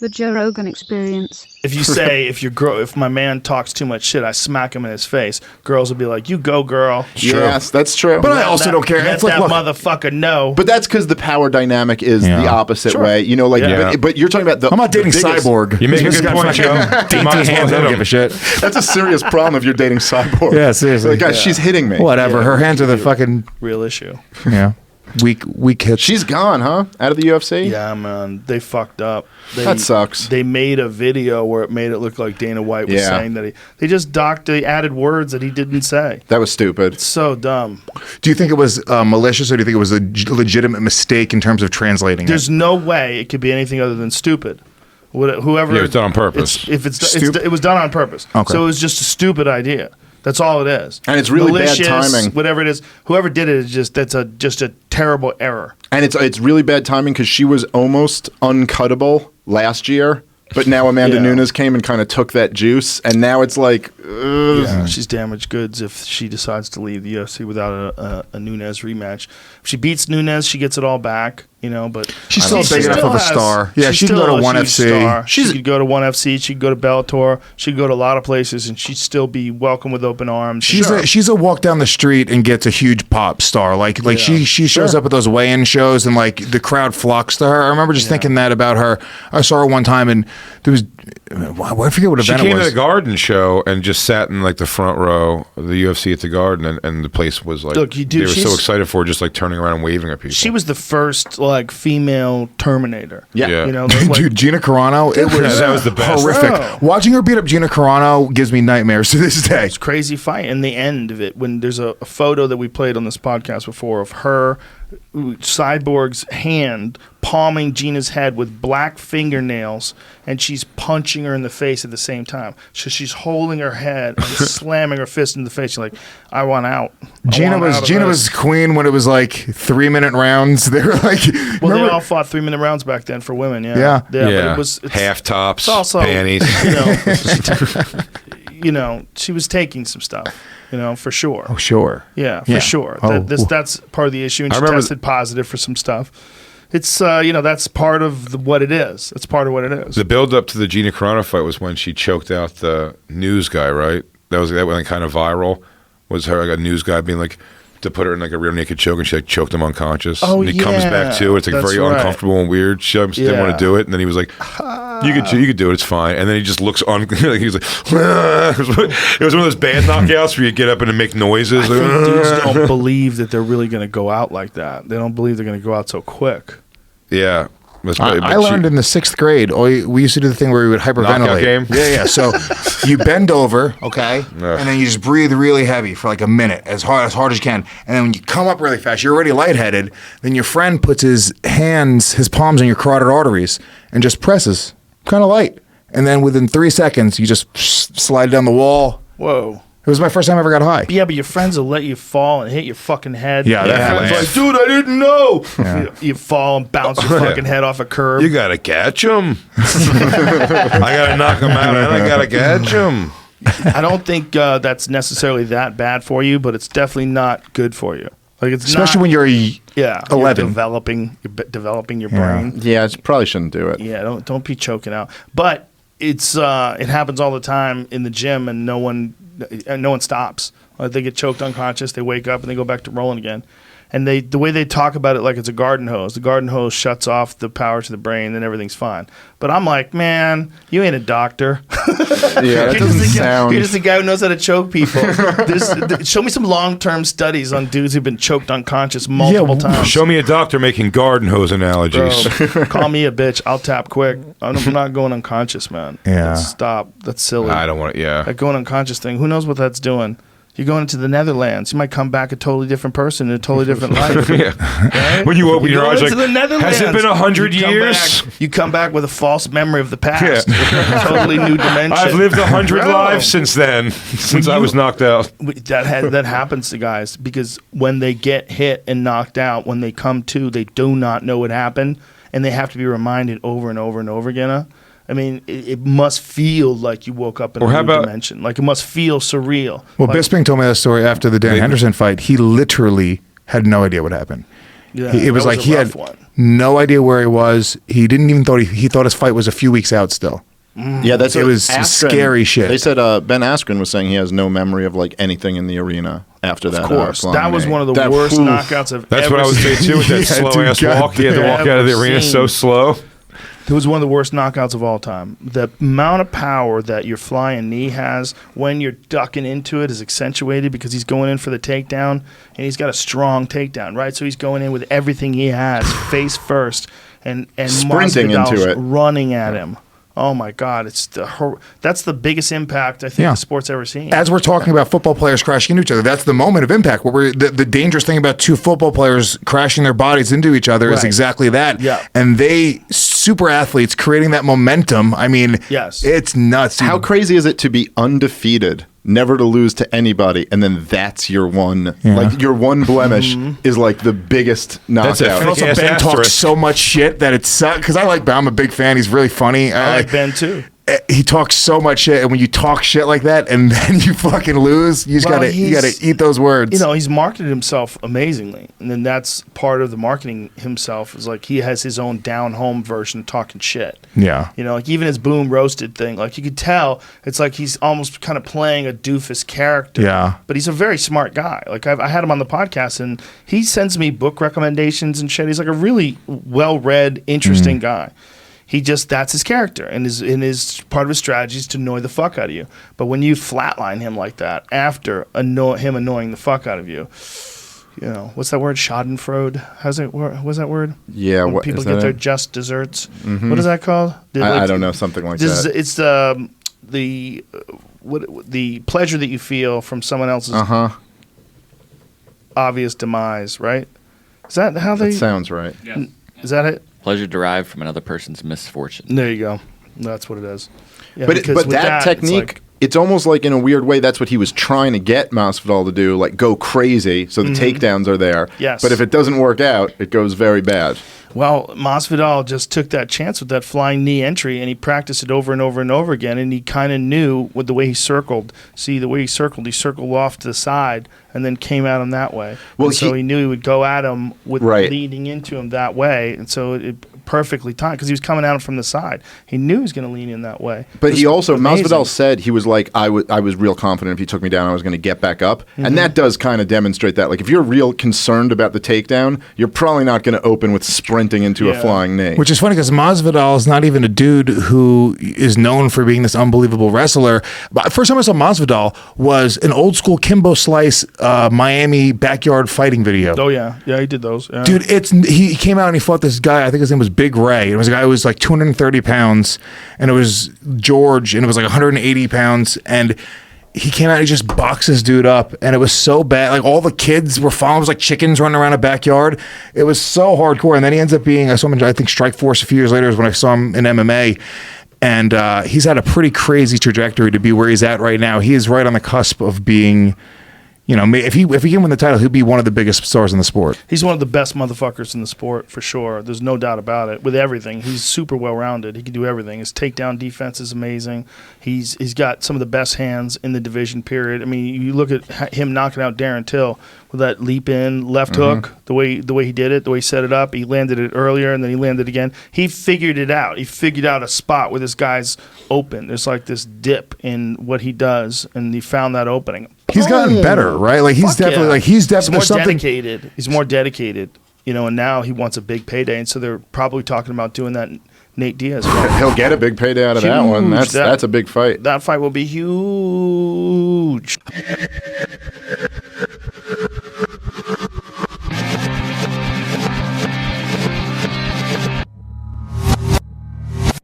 The Joe Rogan Experience. If you say, if my man talks too much shit, I smack him in his face, girls will be like, you go, girl. Yes, that's true. But I also don't care. Let It's like, that look, motherfucker know. But that's because the power dynamic is the opposite way. You know, like, but you're talking about the. I'm not dating the biggest- Cyborg. You make a This good guy point, fucking Joe. dainty Might as well hands, I hit don't him. give a shit. That's a serious problem if you're dating Cyborg. Yeah, seriously. Like, guys, she's hitting me. Whatever. Her hands are the fucking Real issue. weak hits. She's gone, huh? Out of the UFC? Yeah, man. They fucked up. That sucks. They made a video where it made it look like Dana White was saying that they just they added words that he didn't say. That was stupid. It's so dumb. Do you think it was malicious, or do you think it was a legitimate mistake in terms of translating There's no way it could be anything other than stupid. Whoever Yeah, it was done on purpose. It was done on purpose. Okay. So it was just a stupid idea. That's all it is. And it's really Malicious, bad timing. Whatever it is, whoever did it is just a terrible error. And it's really bad timing because she was almost uncuttable last year, but now Amanda Nunes came and kind of took that juice, and now it's like, Yeah, she's damaged goods if she decides to leave the UFC without a Nunes rematch. If she beats Nunes, she gets it all back, you know. But She's still big enough of a star. Yeah, she can go to ONE FC. She could go to ONE FC. She could go to Bellator. She could go to a lot of places, and she'd still be welcome with open arms. She's a walk down the street and gets a huge pop star. Like she shows up at those weigh-in shows and like the crowd flocks to her. I remember just thinking that about her. I saw her one time and there was I forget what event it was. She came to the Garden show and just sat in like the front row of the UFC at the Garden, and the place was like, they were so excited for her, just like turning around and waving at people. She was the first like female Terminator. Yeah. You know, dude, Gina Carano, that was the best. Horrific. Oh. Watching her beat up Gina Carano gives me nightmares to this day. It's a crazy fight. And the end of it, when there's a photo that we played on this podcast before of her, Cyborg's hand palming Gina's head with black fingernails, and she's punching her in the face at the same time. So she's holding her head and slamming her fist in the face. She's like, I want out. Gina was queen when it was like 3-minute rounds. They were like, well, they all fought 3-minute rounds back then for women. Yeah. But it's half tops, also, panties. You know, she was taking some stuff. You know, for sure. Oh, sure. Yeah, for sure. That's part of the issue, and she tested positive for some stuff. It's that's part of what it is. It's part of what it is. The build up to the Gina Carano fight was when she choked out the news guy, right? That went kind of viral. Was her like a news guy being like to put her in like a rear naked choke, and she like choked him unconscious. Oh, and he comes back too. It's like very uncomfortable and weird. She didn't want to do it, and then he was like, "You could do it. It's fine." And then he just looks on. Like he's like, it was one of those bad knockouts where you get up and make noises. I think dudes don't believe that they're really going to go out like that. They don't believe they're going to go out so quick. Yeah. I learned in the 6th grade, we used to do the thing where we would hyperventilate. Knockout game? Yeah. So you bend over, okay, and then you just breathe really heavy for like a minute, as hard as you can. And then when you come up really fast, you're already lightheaded. Then your friend puts his palms on your carotid arteries and just presses, kind of light. And then within 3 seconds, you just slide down the wall. Whoa. It was my first time I ever got high. Yeah, but your friends will let you fall and hit your fucking head. Yeah, that happens. happens. Like, dude, I didn't know. Yeah. You fall and bounce your fucking head off a curb. You gotta catch him. I gotta knock him out, and I gotta catch him. I don't think that's necessarily that bad for you, but it's definitely not good for you. Like it's especially when you're 11, you're developing your brain. Yeah, I probably shouldn't do it. Yeah, don't be choking out. But it happens all the time in the gym, and no one stops. They get choked unconscious. They wake up and they go back to rolling again. And the way they talk about it, like it's a garden hose. The garden hose shuts off the power to the brain, and everything's fine. But I'm like, man, you ain't a doctor. Yeah, that doesn't sound. You're just a guy who knows how to choke people. Show me some long-term studies on dudes who've been choked unconscious multiple times. Show me a doctor making garden hose analogies. Bro, call me a bitch. I'll tap quick. I'm not going unconscious, man. Yeah. Stop. That's silly. I don't want it. Yeah. That going unconscious thing. Who knows what that's doing? You're going into the Netherlands. You might come back a totally different person in a totally different life. Right? When you open your eyes, like, has it been 100 years? You come back with a false memory of the past. Yeah. Totally new dimension. I've lived 100 lives since then, since I was knocked out. That happens to guys because when they get hit and knocked out, when they come to, they do not know what happened, and they have to be reminded over and over and over again. I mean, it must feel like you woke up in a new dimension. Like, it must feel surreal. Well, Bisping told me that story after the Dan Henderson fight. He literally had no idea what happened. Yeah, it was that like was a he rough had one. no idea where he was. He didn't even he thought his fight was a few weeks out still. Yeah, that's It what was scary shit. They said Ben Askren was saying he has no memory of like anything in the arena after that. Of course, flying that was knee. one of the worst knockouts I've That's ever what I would seen. say too. With that Yeah, slow dude, ass walk, he had to walk out of the arena so slow. It was one of the worst knockouts of all time. The amount of power that your flying knee has when you're ducking into it is accentuated because he's going in for the takedown, and he's got a strong takedown, right? So he's going in with everything he has, face first, and Sprinting into Masvidal's it. running at him. Oh my God! That's the biggest impact I think Yeah. the sport's ever seen. As we're talking about football players crashing into each other, that's the moment of impact. Where the dangerous thing about two football players crashing their bodies into each other is Right. exactly that. Yeah. And they, super athletes, creating that momentum. I mean, Yes. it's nuts. How crazy is it to be undefeated, never to lose to anybody, and then that's your one, like your one blemish is like the biggest That's knockout. And also, Yes, Ben talks asterisk. so much shit that it's because I like Ben. I'm a big fan. He's really funny. I like Ben too. He talks so much shit, and when you talk shit like that, and then you fucking lose, you just Well, gotta he's- eat those words. You know, he's marketed himself amazingly, and then that's part of the marketing himself is like he has his own down home version of talking shit. Yeah. You know, like even his boom roasted thing, like you could tell it's like he's almost kind of playing a doofus character. Yeah. But he's a very smart guy. Like I had him on the podcast, and he sends me book recommendations and shit. He's like a really well-read, interesting guy. He just that's his character, and his part of his strategy is to annoy the fuck out of you. But when you flatline him like that after him annoying the fuck out of you, you know what's that word? Schadenfreude. How's it? What's that word? Yeah, When what people is get that their it? just desserts. What is that called? I don't know, something like This is, that. it's the pleasure that you feel from someone else's obvious demise, right? Is that how they? That sounds right. Is that it? Pleasure derived from another person's misfortune. There you go. That's what it is. Yeah, But because but with that it's technique, like- it's almost like in a weird way that's what he was trying to get Masvidal to do, like go crazy so the takedowns are there. Yes. But if it doesn't work out, it goes very bad. Well, Masvidal just took that chance with that flying knee entry, and he practiced it over and over and over again, and he kind of knew with the way he circled. See, the way he circled off to the side and then came at him that way. Well, And so he knew he would go at him with Right. leading into him that way, and so it perfectly timed because he was coming at him from the side. He knew he was going to lean in that way. But It he was also, amazing. Masvidal said he was like, I was real confident if he took me down, I was going to get back up. And that does kind of demonstrate that. Like, if you're real concerned about the takedown, you're probably not going to open with sprinting into a Yeah. flying knee. Which is funny because Masvidal is not even a dude who is known for being this unbelievable wrestler. But first time I saw Masvidal was an old school Kimbo Slice Miami backyard fighting video. Oh yeah, he did those. Yeah. Dude, he came out and he fought this guy. I think his name was Big Ray. It was a guy who was like 230 pounds, and it was George, and it was like 180 pounds, and he came out and he just boxed this dude up, and it was so bad. Like all the kids were following, it was like chickens running around a backyard. It was so hardcore, and then he ends up being, I saw him in, I think, Strikeforce a few years later is when I saw him in MMA. And he's had a pretty crazy trajectory to be where he's at right now. He is right on the cusp of being, you know, if he can win the title, he'll be one of the biggest stars in the sport. He's one of the best motherfuckers in the sport for sure. There's no doubt about it. With everything, he's super well rounded. He can do everything. His takedown defense is amazing. He's got some of the best hands in the division. Period. I mean, you look at him knocking out Darren Till with that leap in left hook, the way he did it, the way he set it up. He landed it earlier and then he landed again. He figured it out. He figured out a spot where this guy's open. There's like this dip in what he does, and he found that opening. He's gotten better, right? Like he's Fuck definitely yeah. like he's more definitely something. dedicated. He's more dedicated, you know. And now he wants a big payday, and so they're probably talking about doing that Nate Diaz fight. He'll get a big payday out of that one. Huge. That's a big fight. That fight will be huge.